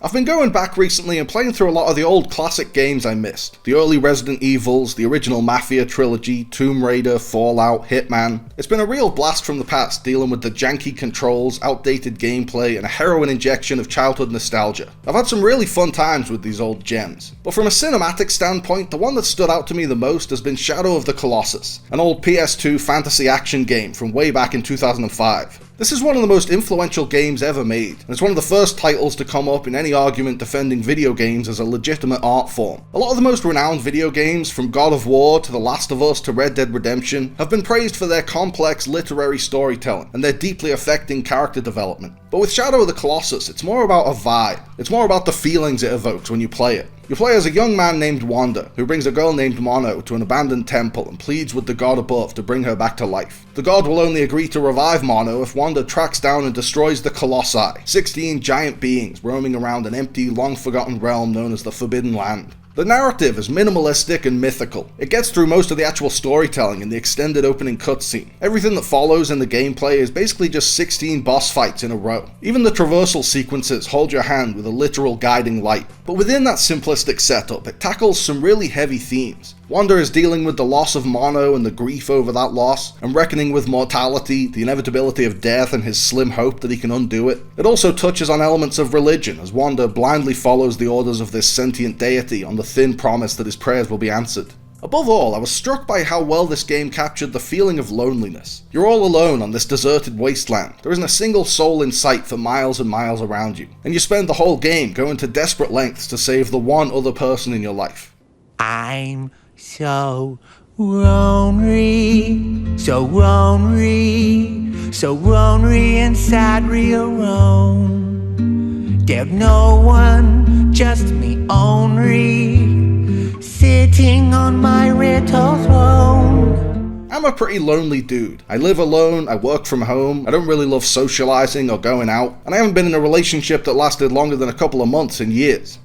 I've been going back recently and playing through a lot of the old classic games I missed. The early Resident Evils, the original Mafia trilogy, Tomb Raider, Fallout, Hitman. It's been a real blast from the past dealing with the janky controls, outdated gameplay, and a heroin injection of childhood nostalgia. I've had some really fun times with these old gems. But from a cinematic standpoint, the one that stood out to me the most has been Shadow of the Colossus, an old PS2 fantasy action game from way back in 2005. This is one of the most influential games ever made, and it's one of the first titles to come up in any argument defending video games as a legitimate art form. A lot of the most renowned video games, from God of War to The Last of Us to Red Dead Redemption, have been praised for their complex literary storytelling and their deeply affecting character development. But with Shadow of the Colossus, it's more about a vibe. It's more about the feelings it evokes when you play it. You play as a young man named Wanda, who brings a girl named Mono to an abandoned temple and pleads with the god above to bring her back to life. The god will only agree to revive Mono if Wanda tracks down and destroys the Colossi, 16 giant beings roaming around an empty, long-forgotten realm known as the Forbidden Land. The narrative is minimalistic and mythical. It gets through most of the actual storytelling in the extended opening cutscene. Everything that follows in the gameplay is basically just 16 boss fights in a row. Even the traversal sequences hold your hand with a literal guiding light. But within that simplistic setup, it tackles some really heavy themes. Wanda is dealing with the loss of Mono and the grief over that loss, and reckoning with mortality, the inevitability of death, and his slim hope that he can undo it. It also touches on elements of religion, as Wanda blindly follows the orders of this sentient deity on the thin promise that his prayers will be answered. Above all, I was struck by how well this game captured the feeling of loneliness. You're all alone on this deserted wasteland. There isn't a single soul in sight for miles and miles around you, and you spend the whole game going to desperate lengths to save the one other person in your life. I'm so lonely, so lonely, so lonely inside real Rome. There's no one, just me only, sitting on my little throne. I'm a pretty lonely dude. I live alone, I work from home, I don't really love socializing or going out, and I haven't been in a relationship that lasted longer than a couple of months in years.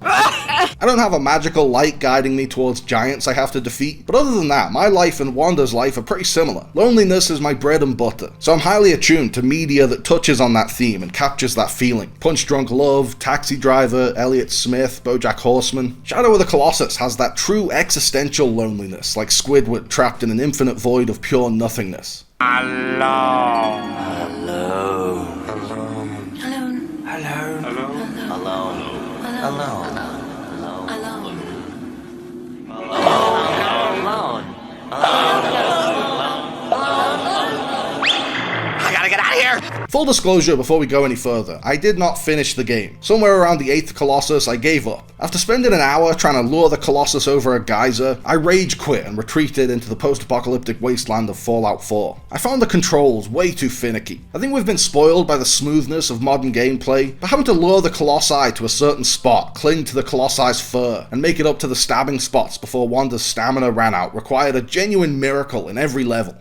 I don't have a magical light guiding me towards giants I have to defeat, but other than that, my life and Wanda's life are pretty similar. Loneliness is my bread and butter, so I'm highly attuned to media that touches on that theme and captures that feeling. Punch Drunk Love, Taxi Driver, Elliott Smith, BoJack Horseman. Shadow of the Colossus has that true existential loneliness, like Squidward trapped in an infinite void of pure nothingness. Alone. Alone. Alone. Alone. Alone. Alone. Alone. I gotta get out of here! Full disclosure before we go any further, I did not finish the game. Somewhere around the 8th Colossus, I gave up. After spending an hour trying to lure the Colossus over a geyser, I rage quit and retreated into the post-apocalyptic wasteland of Fallout 4. I found the controls way too finicky. I think we've been spoiled by the smoothness of modern gameplay, but having to lure the Colossi to a certain spot, cling to the Colossi's fur, and make it up to the stabbing spots before Wanda's stamina ran out required a genuine miracle in every level.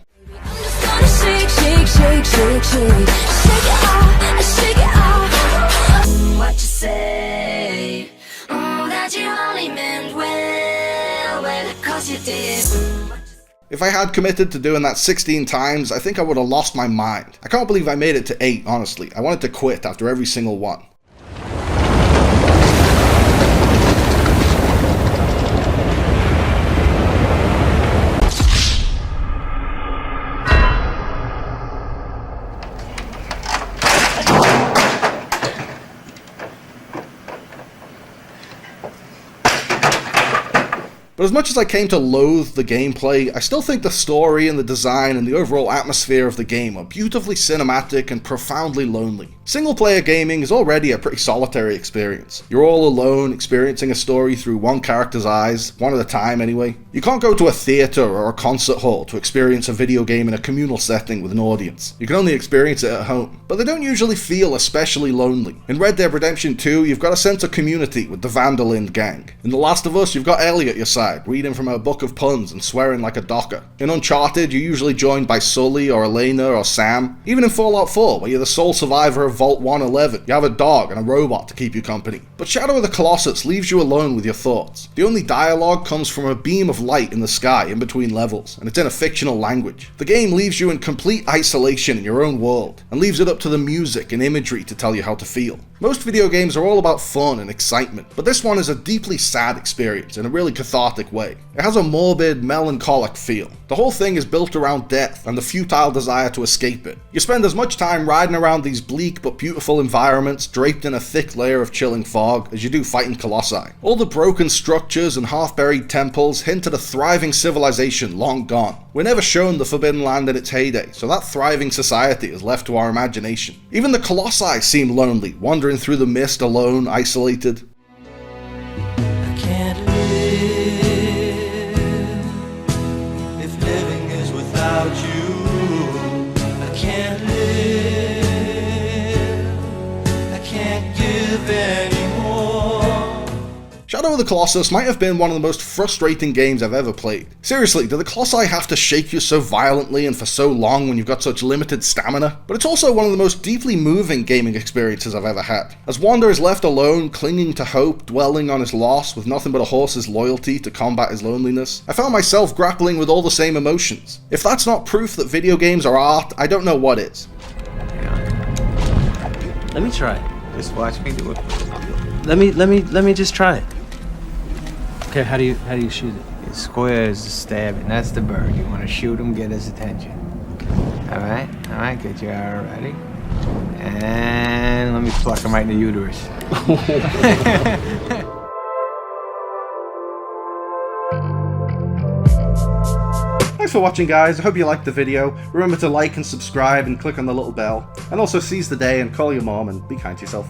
Shake, shake, shake, shake, shake. Shake it off, shake it off. What you say? Oh, that you only meant well, 'cause you did. If I had committed to doing that 16 times, I think I would have lost my mind. I can't believe I made it to 8, honestly. I wanted to quit after every single one. But as much as I came to loathe the gameplay, I still think the story and the design and the overall atmosphere of the game are beautifully cinematic and profoundly lonely. Single-player gaming is already a pretty solitary experience. You're all alone, experiencing a story through one character's eyes, one at a time anyway. You can't go to a theater or a concert hall to experience a video game in a communal setting with an audience. You can only experience it at home. But they don't usually feel especially lonely. In Red Dead Redemption 2, you've got a sense of community with the Vandalind gang. In The Last of Us, you've got Ellie at your side, seaside, reading from her book of puns and swearing like a docker. In Uncharted, you're usually joined by Sully or Elena or Sam. Even in Fallout 4, where you're the sole survivor of Vault 111, you have a dog and a robot to keep you company. But Shadow of the Colossus leaves you alone with your thoughts. The only dialogue comes from a beam of light in the sky in between levels, and it's in a fictional language. The game leaves you in complete isolation in your own world, and leaves it up to the music and imagery to tell you how to feel. Most video games are all about fun and excitement, but this one is a deeply sad experience in a really cathartic way. It has a morbid, melancholic feel. The whole thing is built around death and the futile desire to escape it. You spend as much time riding around these bleak but beautiful environments draped in a thick layer of chilling fog as you do fighting Colossi. All the broken structures and half-buried temples hint at a thriving civilization long gone. We're never shown the Forbidden Land in its heyday, so that thriving society is left to our imagination. Even the Colossi seem lonely, wandering through the mist alone, isolated. I can't live if living is without you. I can't live, I can't give anymore. Shadow of the Colossus might have been one of the most frustrating games I've ever played. Seriously, do the Colossi have to shake you so violently and for so long when you've got such limited stamina? But it's also one of the most deeply moving gaming experiences I've ever had. As Wander is left alone, clinging to hope, dwelling on his loss, with nothing but a horse's loyalty to combat his loneliness, I found myself grappling with all the same emotions. If that's not proof that video games are art, I don't know what is. Let me try it. Just watch me do it. Let me just try it. Okay, how do you shoot it? Square is the stab, and that's the bird. You want to shoot him, get his attention. All right, good. You are ready. And let me pluck him right in the uterus. Thanks for watching, guys. I hope you liked the video. Remember to like and subscribe and click on the little bell. And also seize the day and call your mom and be kind to yourself.